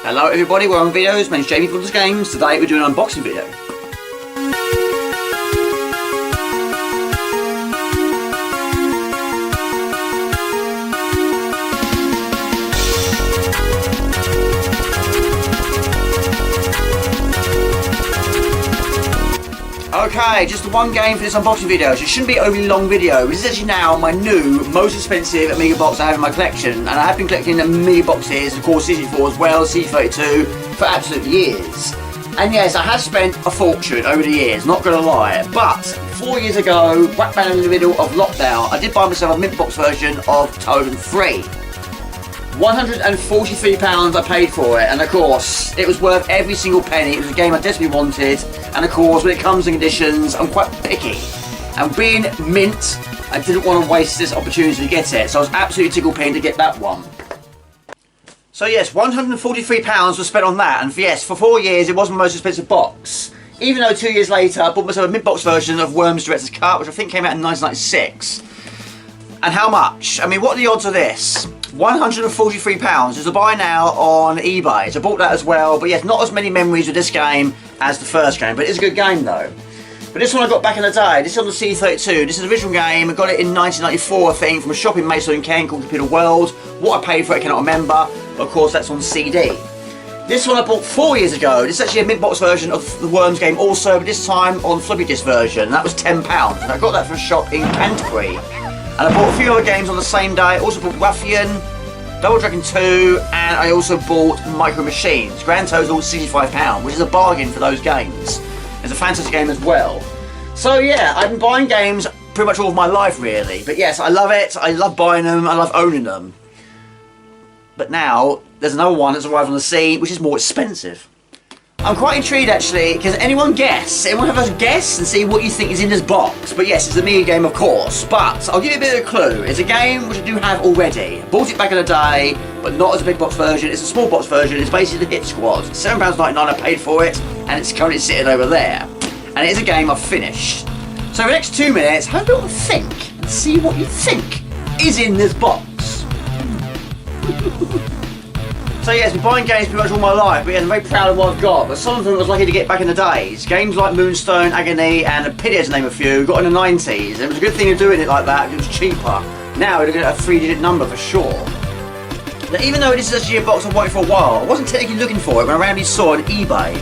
Hello everybody, we're on videos. My name's Jamie from Games. Today we're doing an unboxing video. Okay, just the one game for this unboxing video, so it shouldn't be an overly long video. This is actually now my new, most expensive Amiga box I have in my collection, and I have been collecting Amiga boxes, of course C64 as well, C32, for absolute years. And yes, I have spent a fortune over the years, not gonna lie, but 4 years ago, whack bang in the middle of lockdown, I did buy myself a mint box version of Turrican 3. £143 I paid for it, and of course it was worth every single penny. It was a game I desperately wanted, and of course when it comes in conditions I'm quite picky, and being mint I didn't want to waste this opportunity to get it, so I was absolutely tickled pink to get that one. So yes, £143 was spent on that, and yes, for 4 years it was my most expensive box, even though 2 years later I bought myself a mint box version of Worms Director's Cut, which I think came out in 1996. And how much? I mean, what are the odds of this? £143 is a buy now on eBay, so I bought that as well. But yes, not as many memories with this game as the first game, but it's a good game though. But this one I got back in the day. This is on the C32. This is the original game. I got it in 1994, I think, from a shop in Maidstone in Kent called Computer World. What I paid for it I cannot remember, but of course that's on CD. This one I bought 4 years ago. This is actually a mint box version of the Worms game also, but this time on floppy disk version, and that was £10. And I got that from a shop in Canterbury. And I bought a few other games on the same day. I also bought Ruffian, Double Dragon 2, and I also bought Micro Machines. Grand total £65, which is a bargain for those games. It's a fantastic game as well. So yeah, I've been buying games pretty much all of my life really. But yes, I love it. I love buying them. I love owning them. But now, there's another one that's arrived on the scene, which is more expensive. I'm quite intrigued actually. Can anyone guess? Anyone have a guess and see what you think is in this box? But yes, it's a Amiga game of course. But I'll give you a bit of a clue. It's a game which I do have already. I bought it back in the day, but not as a big box version. It's a small box version. It's basically the Hit Squad. £7.99 I paid for it, and it's currently sitting over there. And it is a game I've finished. So for the next 2 minutes, have a little think and see what you think is in this box. So yes, I've been buying games pretty much all my life, but yeah, I'm very proud of what I've got. But some of them I was lucky to get back in the days. Games like Moonstone, Agony, and Apidea to name a few, got in the 90s. And it was a good thing of doing it like that, because it was cheaper. Now we're looking at a 3-digit number for sure. Now even though this is actually a box I've wanted for a while, I wasn't technically looking for it when I randomly saw it on eBay.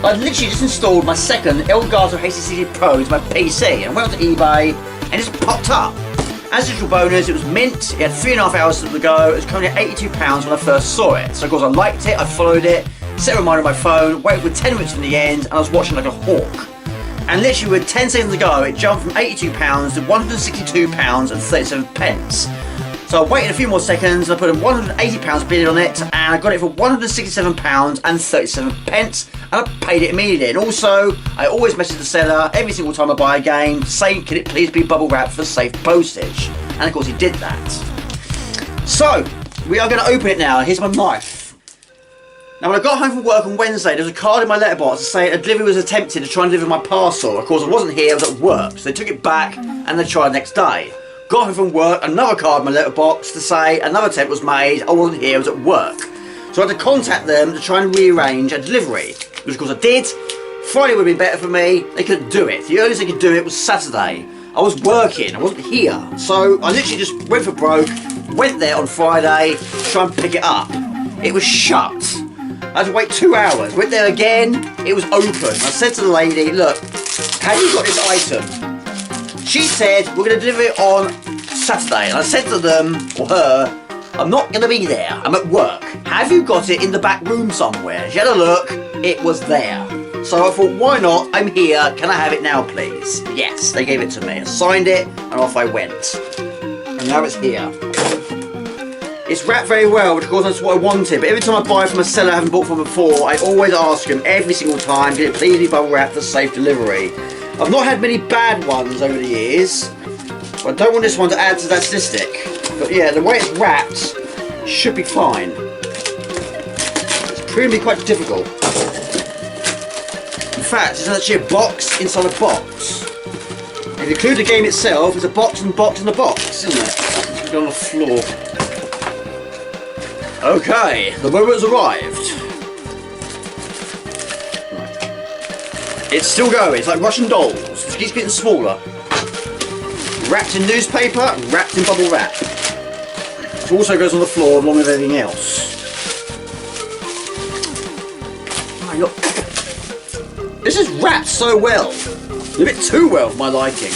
I'd literally just installed my second Elgato HTC Pro to my PC, and went onto eBay, and it just popped up. As a usual bonus, it was mint, it had 3.5 hours to go, it was currently at £82 when I first saw it. So of course I liked it, I followed it, set a reminder on my phone, waited for 10 minutes from the end, and I was watching like a hawk. And literally with 10 seconds to go, it jumped from £82 to £162 and 37 pence. So I waited a few more seconds, and I put a £180 bid on it, and I got it for £167 and 37 pence, and I paid it immediately. And also, I always message the seller every single time I buy a game, saying can it please be bubble wrapped for safe postage. And of course he did that. So, we are going to open it now. Here's my knife. Now when I got home from work on Wednesday, there was a card in my letterbox to say a delivery was attempted to try and deliver my parcel. Of course I wasn't here, I was at work, so they took it back and they tried the next day. Got home from work, another card in my letterbox to say another attempt was made, I wasn't here, I was at work. So I had to contact them to try and rearrange a delivery, which of course I did. Friday would have been better for me, they couldn't do it. The earliest they could do it was Saturday. I was working, I wasn't here. So I literally just went for broke, went there on Friday to try and pick it up. It was shut. I had to wait 2 hours, went there again, it was open. I said to the lady, look, have you got this item? She said, we're going to deliver it on Saturday. And I said to them, or her, I'm not going to be there. I'm at work. Have you got it in the back room somewhere? She had a look. It was there. So I thought, why not? I'm here. Can I have it now, please? Yes, they gave it to me. I signed it, and off I went. And now it's here. It's wrapped very well, which of course that's what I wanted. But every time I buy from a seller I haven't bought from before, I always ask them every single time, can it please be bubble wrapped for safe delivery? I've not had many bad ones over the years, but I don't want this one to add to that statistic. But yeah, the way it's wrapped should be fine. It's proving to be quite difficult. In fact, it's actually a box inside a box. If you include the game itself, it's a box and box and a box, isn't it? It's on the floor. Okay, the moment has arrived. It's still going. It's like Russian dolls. It keeps getting smaller. Wrapped in newspaper, wrapped in bubble wrap. It also goes on the floor along with everything else. Oh, look. This is wrapped so well. A bit too well for my liking.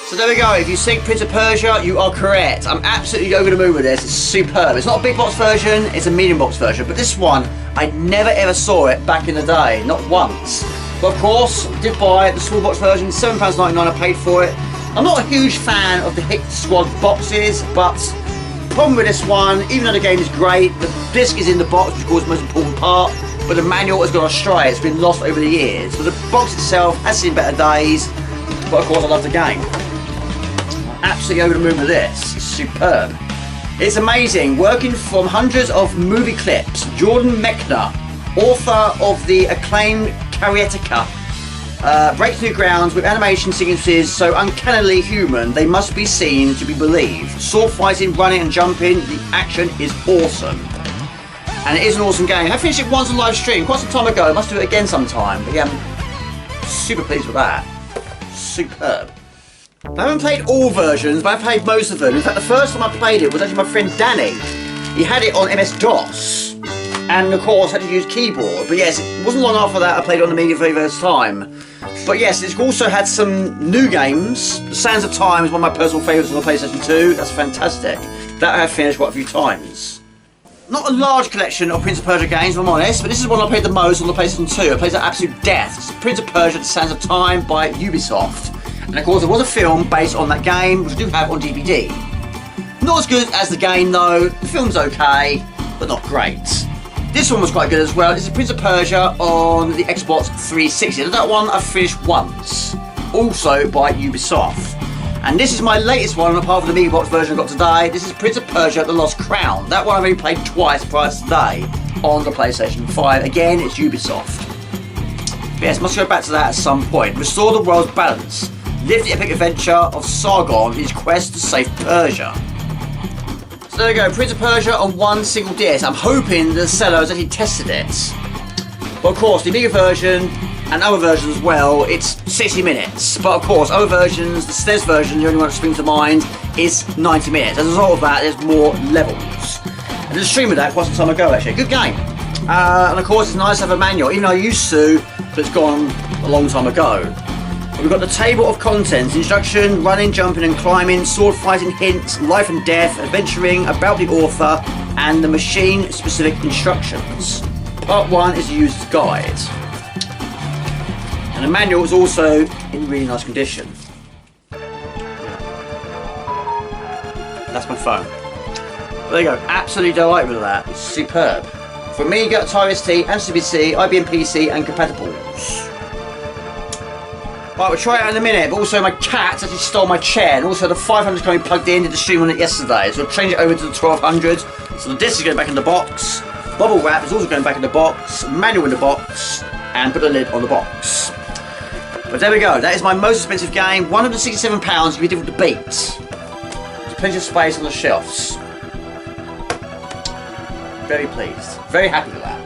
So there we go, if you think Prince of Persia, you are correct. I'm absolutely over the moon with this, it's superb. It's not a big box version, it's a medium box version, but this one, I never ever saw it back in the day, not once. But of course, I did buy the small box version, £7.99 I paid for it. I'm not a huge fan of the Hit Squad boxes, but the problem with this one, even though the game is great, the disc is in the box, which of course is the most important part, but the manual has gone astray, it's been lost over the years. But the box itself has seen better days, but of course I love the game. Absolutely over the moon with this. It's superb. It's amazing. Working from hundreds of movie clips, Jordan Mechner, author of the acclaimed Karateka, breaks new grounds with animation sequences so uncannily human they must be seen to be believed. Sword fighting, running and jumping, the action is awesome. And it is an awesome game. I finished it once on live stream quite some time ago. I must do it again sometime. But yeah, I'm super pleased with that. Superb. I haven't played all versions, but I've played most of them. In fact, the first time I played it was actually my friend Danny. He had it on MS-DOS, and of course had to use keyboard. But yes, it wasn't long after that I played it on Amiga for the first time. But yes, it's also had some new games. The Sands of Time is one of my personal favourites on the PlayStation 2. That's fantastic. That I have finished quite a few times. Not a large collection of Prince of Persia games, if I'm honest, but this is one I played the most on the PlayStation 2. I played it at absolute death. It's Prince of Persia: The Sands of Time by Ubisoft. And of course there was a film based on that game, which I do have on DVD. Not as good as the game though, the film's okay, but not great. This one was quite good as well. This is Prince of Persia on the Xbox 360. That one I've finished once, also by Ubisoft. And this is my latest one, apart from the Amiga Box version I got today. This is Prince of Persia: The Lost Crown. That one I've only played twice prior to today on the PlayStation 5. Again, it's Ubisoft. But yes, must go back to that at some point. Restore the world's balance. Live the epic adventure of Sargon in his quest to save Persia. So there we go, Prince of Persia on one single disc. I'm hoping the seller has actually tested it. But of course, the Amiga version and other versions as well, it's 60 minutes. But of course, other versions, the SNES version, the only one that springs to mind, is 90 minutes. As a result of that, there's more levels. I did a stream of that quite some time ago actually. Good game. And of course, it's nice to have a manual, even though I used to, but it's gone a long time ago. We've got the table of contents: instruction, running, jumping and climbing, sword fighting hints, life and death, adventuring, about the author, and the machine specific instructions. Part 1 is the user's guide. And the manual is also in really nice condition. That's my phone. There you go, absolutely delighted with that. It's superb. For Amiga, Atari ST, and CPC, IBM PC and compatibles. Right, we'll try it out in a minute, but also my cat actually stole my chair, and also the 500 coming plugged in, did the stream on it yesterday, so we'll change it over to the 1200. So the disc is going back in the box, bubble wrap is also going back in the box, manual in the box, and put a lid on the box. But there we go, that is my most expensive game, £167 to be difficult to beat. There's plenty of space on the shelves. Very pleased, very happy with that.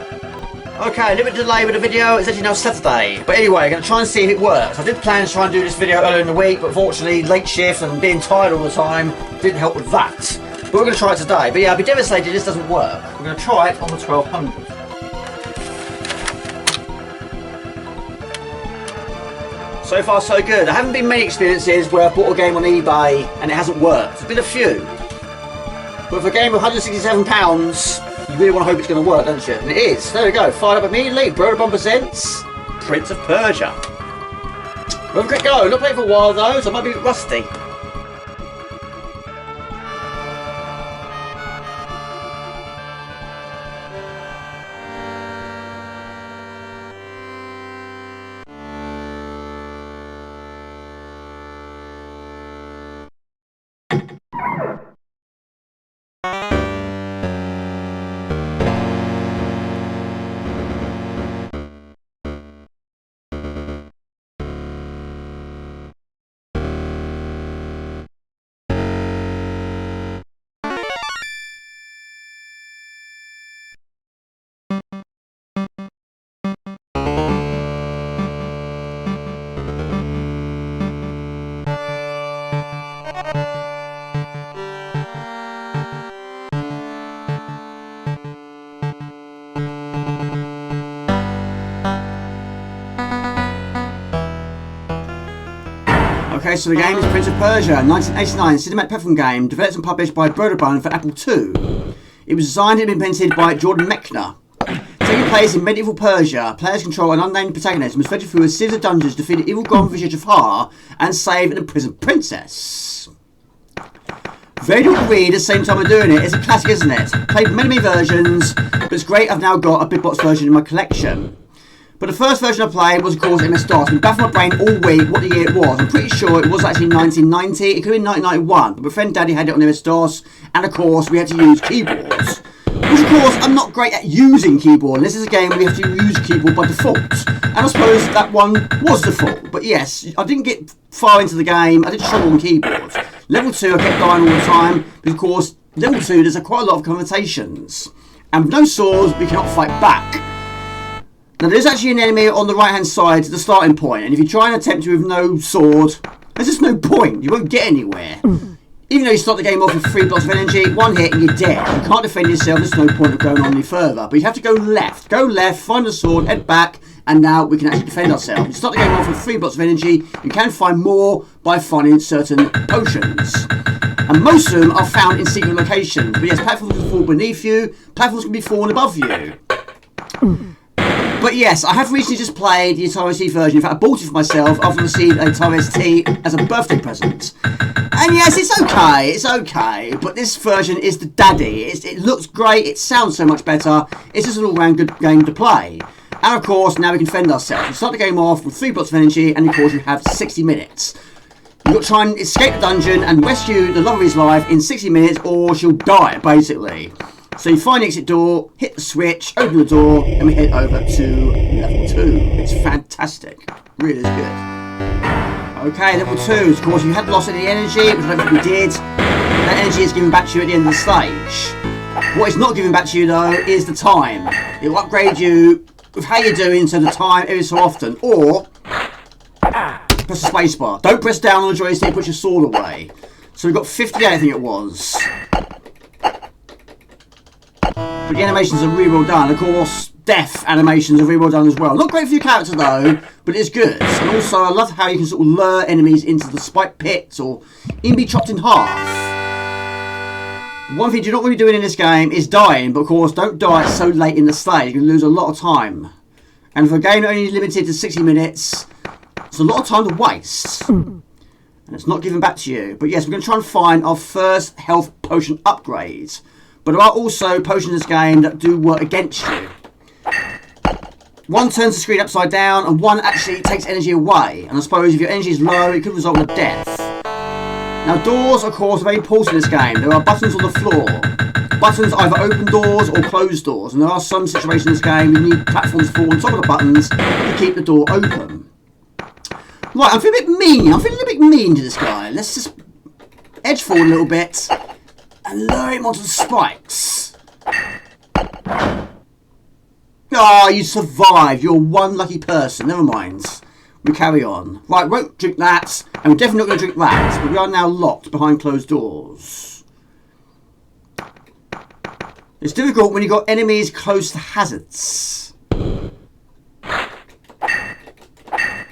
Okay, a little bit delay with the video, it's actually now Saturday. But anyway, I'm going to try and see if it works. I did plan to try and do this video earlier in the week, but unfortunately late shift and being tired all the time didn't help with that. But we're going to try it today. But yeah, I'd be devastated if this doesn't work. We're going to try it on the 1200. So far so good. There haven't been many experiences where I've bought a game on eBay and it hasn't worked. There's been a few. But for a game of £167, you really want to hope it's going to work, don't you? And it is. There we go. Fired up immediately. Broderbomb presents Prince of Persia. We'll have a quick go. Not played for a while though, so I might be a bit rusty. Okay, so the game is Prince of Persia, 1989 cinematic platform game, developed and published by Vodafone for Apple II. It was designed and implemented by Jordan Mechner. Taking place in medieval Persia, players control an unnamed protagonist and must venture through a series of dungeons to defeat the evil Grand Vizier Jafar and save an imprisoned princess. Very difficult to read at the same time I'm doing it. It's a classic, isn't it? Played many versions, but it's great I've now got a big box version in my collection. But the first version I played was, of course, MS-DOS. Been baffling my brain all week what the year it was. I'm pretty sure it was actually 1990. It could have been 1991. But my friend Daddy had it on MS-DOS. And, of course, we had to use keyboards. Which, of course, I'm not great at using keyboard. And this is a game where we have to use keyboard by default. And I suppose that one was default. But, yes, I didn't get far into the game. I did struggle on keyboards. Level 2, I kept dying all the time. But, of course, level 2, there's quite a lot of conversations. And with no swords, we cannot fight back. Now there's actually an enemy on the right hand side to the starting point, and if you try and attempt to with no sword, there's just no point, you won't get anywhere. Even though you start the game off with 3 blocks of energy, 1 hit and you're dead. You can't defend yourself, there's no point of going on any further. But you have to go left, find the sword, head back, and now we can actually defend ourselves. You start the game off with 3 blocks of energy, you can find more by finding certain potions. And most of them are found in secret locations. But yes, platforms can fall beneath you, platforms can be falling above you. But yes, I have recently just played the Atari ST version. In fact, I bought it for myself after I received an Atari ST as a birthday present. And yes, it's okay. But this version is the daddy. It looks great, it sounds so much better. It's just an all-round good game to play. And of course, now we can defend ourselves. We start the game off with 3 blocks of energy, and of course you have 60 minutes. You've got to try and escape the dungeon and rescue the love of his life in 60 minutes, or she'll die, basically. So you find the exit door, hit the switch, open the door, and we head over to level 2. It's fantastic. Really is good. Okay, level 2 is, of course, you had lost any energy, which I don't think we did. That energy is given back to you at the end of the stage. What it's not giving back to you, though, is the time. It will upgrade you with how you're doing, so the time every so often. Or, press the spacebar. Don't press down on the joystick, put your sword away. So we've got 58, I think it was. But the animations are really well done. Of course, death animations are really well done as well. Not great for your character though, but it's good. And also, I love how you can sort of lure enemies into the spike pits or even be chopped in half. One thing you're not going to be doing in this game is dying, but of course, don't die so late in the stage. You can lose a lot of time. And for a game only limited to 60 minutes, it's a lot of time to waste. And it's not given back to you. But yes, we're going to try and find our first health potion upgrade. But there are also potions in this game that do work against you. One turns the screen upside down, and one actually takes energy away. And I suppose if your energy is low, it could result in a death. Now doors, of course, are very important in this game. There are buttons on the floor. Buttons either open doors or close doors. And there are some situations in this game you need platforms to fall on top of the buttons to keep the door open. Right, I'm feeling a bit mean. I'm feeling a bit mean to this guy. Let's just edge forward a little bit and lure him onto the spikes. Ah, you survived. You're one lucky person. Never mind. We carry on. Right, won't drink that, and we're definitely not going to drink that, but we are now locked behind closed doors. It's difficult when you've got enemies close to hazards. And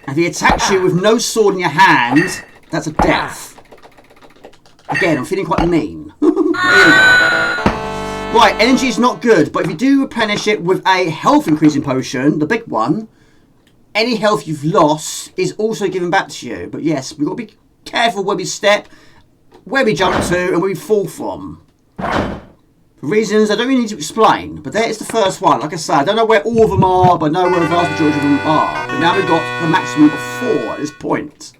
if he attacks you with no sword in your hand, that's a death. Again, I'm feeling quite mean. There you go. Right, energy is not good, but if you do replenish it with a health increasing potion, the big one, any health you've lost is also given back to you. But yes, we've got to be careful where we step, where we jump to, and where we fall from. For reasons I don't really need to explain, but there is the first one. Like I said, I don't know where all of them are, but I know where the vast majority of them are. But now we've got the maximum of 4 at this point.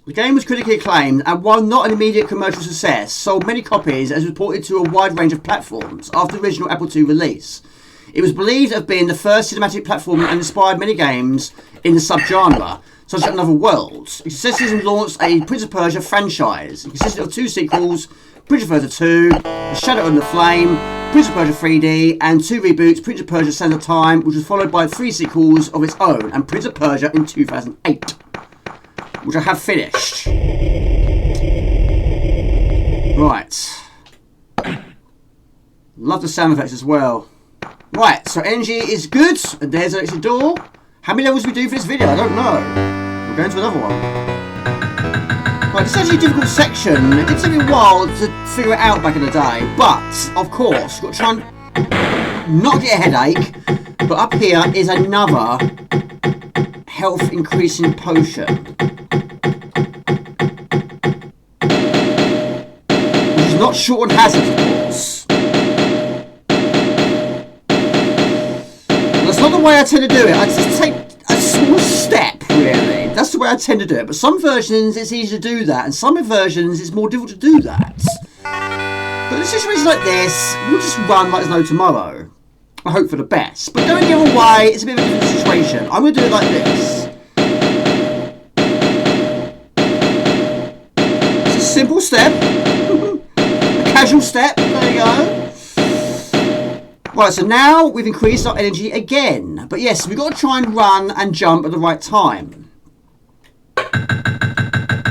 The game was critically acclaimed and while not an immediate commercial success, sold many copies as reported to a wide range of platforms after the original Apple II release. It was believed to have been the first cinematic platform and inspired many games in the subgenre, such as Another World. It successfully launched a Prince of Persia franchise. It consisted of 2 sequels, Prince of Persia 2, The Shadow and the Flame, Prince of Persia 3D, and 2 reboots, Prince of Persia Sands of Time, which was followed by 3 sequels of its own, and Prince of Persia in 2008. Which I have finished. Right. Love the sound effects as well. Right, so energy is good. And there's an exit door. How many levels do we do for this video? I don't know. we're going to another one. Right, this is actually a difficult section. It did take me a while to figure it out back in the day, but of course, you've got to try and not get a headache. But up here is another health increasing potion, which is not short on hazards, of course. That's not the way I tend to do it. I just take a small step, really. That's the way I tend to do it. But some versions it's easy to do that, and some versions it's more difficult to do that. But in situations like this, we'll just run like there's no tomorrow. I hope for the best. But going the other way, it's a bit of a different situation. I'm going to do it like this. It's a simple step. A casual step. There you go. Right, so now we've increased our energy again. But yes, we've got to try and run and jump at the right time.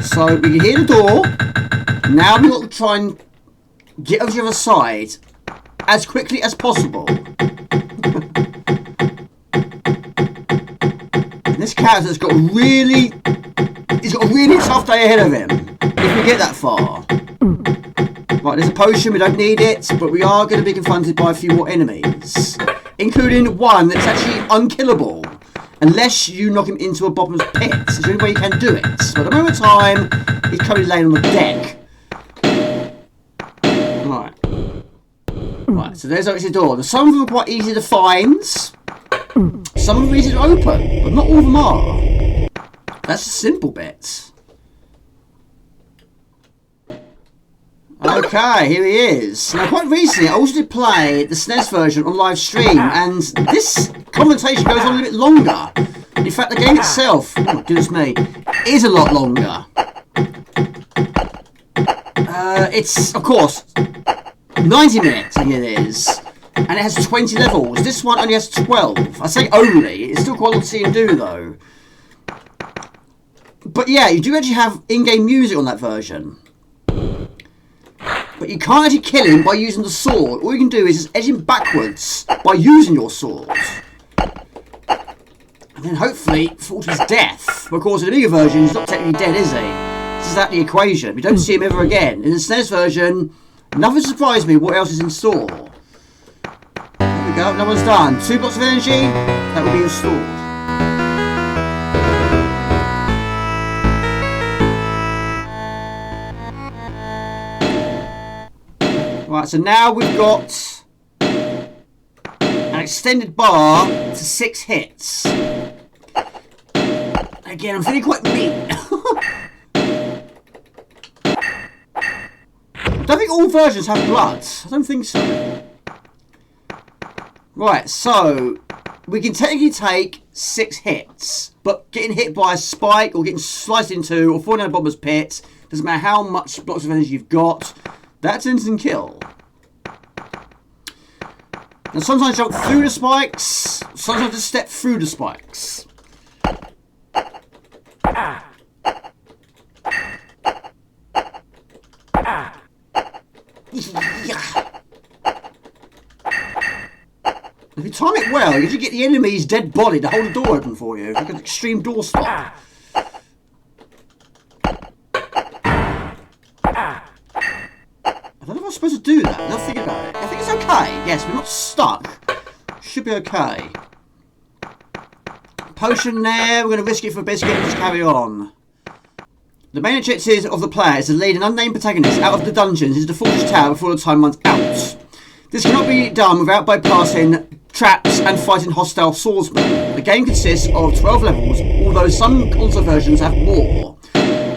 So we can hear the door. Now we've got to try and get over to the other side as quickly as possible. This character's got a really tough day ahead of him if we get that far. Right, there's a potion, we don't need it, but we are going to be confronted by a few more enemies, including one that's actually unkillable unless you knock him into a bottomless pit. It's the only way you can do it. But at the moment of time, he's currently laying on the deck. Right, so there's obviously the door. Some of them are quite easy to find. Some of them are easy to open, but not all of them are. That's the simple bit. Okay, here he is. Now, quite recently, I also did play the SNES version on live stream, and this commentation goes on a little bit longer. In fact, the game itself, oh my goodness me, is a lot longer. It's, of course, 90 minutes, I think it is. And it has 20 levels. This one only has 12. I say only. It's still quite a lot to see and do, though. But yeah, you do actually have in-game music on that version. But you can't actually kill him by using the sword. All you can do is just edge him backwards by using your sword. And then hopefully fall to his death. But of course, in the Amiga version, he's not technically dead, is he? This is that the equation. We don't see him ever again. In the SNES version, nothing surprised me what else is in store. There we go, another one's done. 2 blocks of energy, that will be restored. Right, so now we've got an extended bar to 6 hits. Again, I'm feeling quite mean. I don't think all versions have blood. I don't think so. Right, so we can technically take 6 hits, but getting hit by a spike or getting sliced into or falling down a bottomless pit, doesn't matter how much blocks of energy you've got, that's an instant kill. Now sometimes jump through the spikes, sometimes just step through the spikes. If you time it well, you get the enemy's dead body to hold the door open for you. It's like an extreme door stop. I don't know if I'm supposed to do that. Now think about it. I think it's okay. Yes, we're not stuck. Should be okay. Potion there. We're going to risk it for a biscuit and just carry on. The main objective of the player is to lead an unnamed protagonist out of the dungeons into the fortress tower before the time runs out. This cannot be done without bypassing traps and fighting hostile swordsmen. The game consists of 12 levels, although some console versions have more.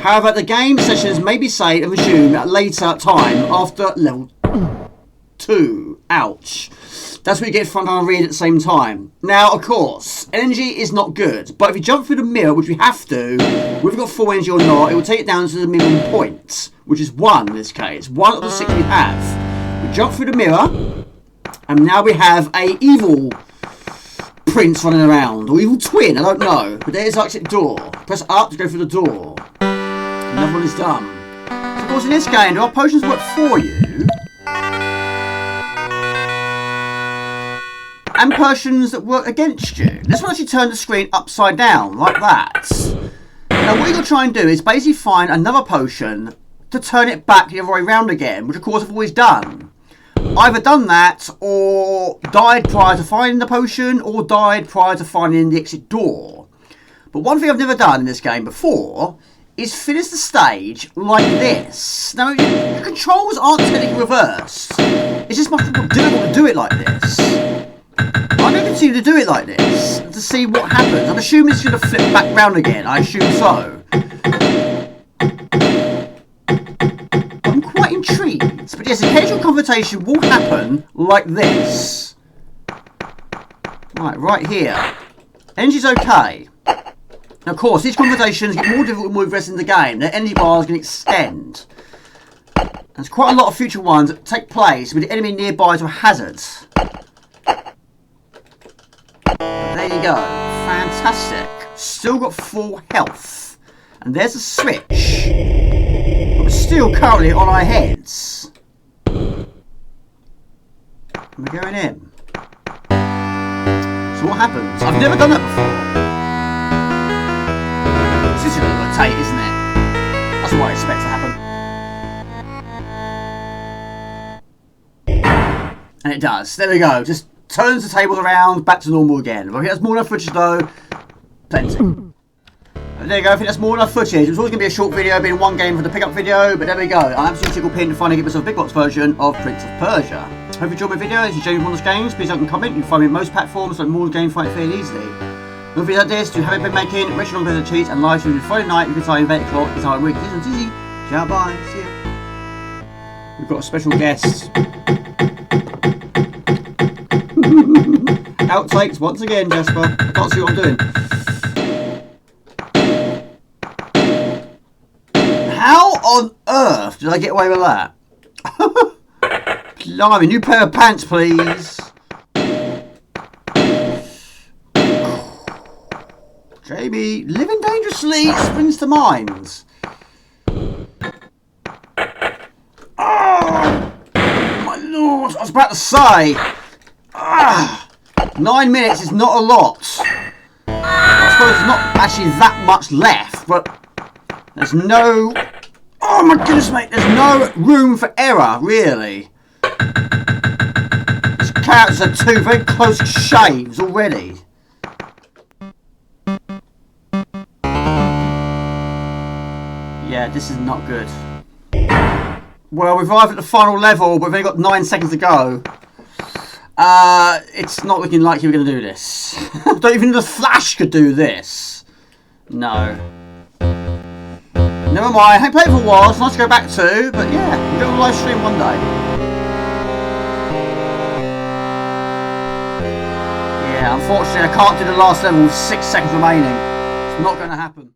However, the game sessions may be saved and resumed at a later time after level 2. Ouch. That's what you get front and read at the same time. Now, of course, energy is not good, but if you jump through the mirror, which we have to, whether we've got full energy or not, it will take it down to the minimum point, which is 1 in this case. 1 of the 6 we have. We jump through the mirror, and now we have a evil prince running around, or evil twin, I don't know. But there's the exit door. Press up to go through the door. Another one is done. So of course in this game, there are potions that work for you. And potions that work against you. This one actually turned the screen upside down, like that. Now what you're going to try and do is basically find another potion to turn it back the other way round again, which of course I've always done. Either done that, or died prior to finding the potion, or died prior to finding the exit door. But one thing I've never done in this game before is finish the stage like this. Now, the controls aren't technically reversed. It's just much more difficult to do it like this. I'm going to continue to do it like this to see what happens. I'm assuming it's going to flip back round again. I assume so. I'm quite intrigued. But yes, occasional confrontation will happen like this. Right here. Energy's okay. Now, of course, these conversations get more difficult with rest in the game. The energy bars can extend. There's quite a lot of future ones that take place with the enemy nearby to a hazard. There you go. Fantastic. Still got full health. And there's a switch. But we're still currently on our heads. And we're going in. So what happens? I've never done that before. This is going to rotate, isn't it? That's what I expect to happen. And it does. There we go. Just turns the tables around, back to normal again. I think that's more enough footage though. Plenty. There you go, I think that's more enough footage. It was always going to be a short video, being one game for the pickup video, but there we go. I'm absolutely tickled pin to finally get myself a big box version of Prince of Persia. Hope you enjoyed my video. If you enjoyed one of those games, please like and comment. You can find me on most platforms, like more games find it fairly easily. More videos like this, do have it been making, rich on the cheats and live streaming Friday night, you can sign 8 o'clock, it's our week. This one's easy. Ciao, bye, see you. We've got a special guest. Outtakes once again, Jasper. I can't see what I'm doing. How on earth did I get away with that? Blimey, new pair of pants, please. Jamie, living dangerously springs to mind. Oh, my lord, I was about to say. 9 minutes is not a lot. I suppose there's not actually that much left, but there's no... Oh my goodness, mate, there's no room for error, really. These characters are two very close shaves already. Yeah, this is not good. Well, we've arrived at the final level, but we've only got 9 seconds to go. It's not looking like you're going to do this. Don't even the Flash could do this. No. Never mind. I haven't played it for a while. It's nice to go back to. But yeah, we'll do a live stream one day. Yeah, unfortunately I can't do the last level with 6 seconds remaining. It's not going to happen.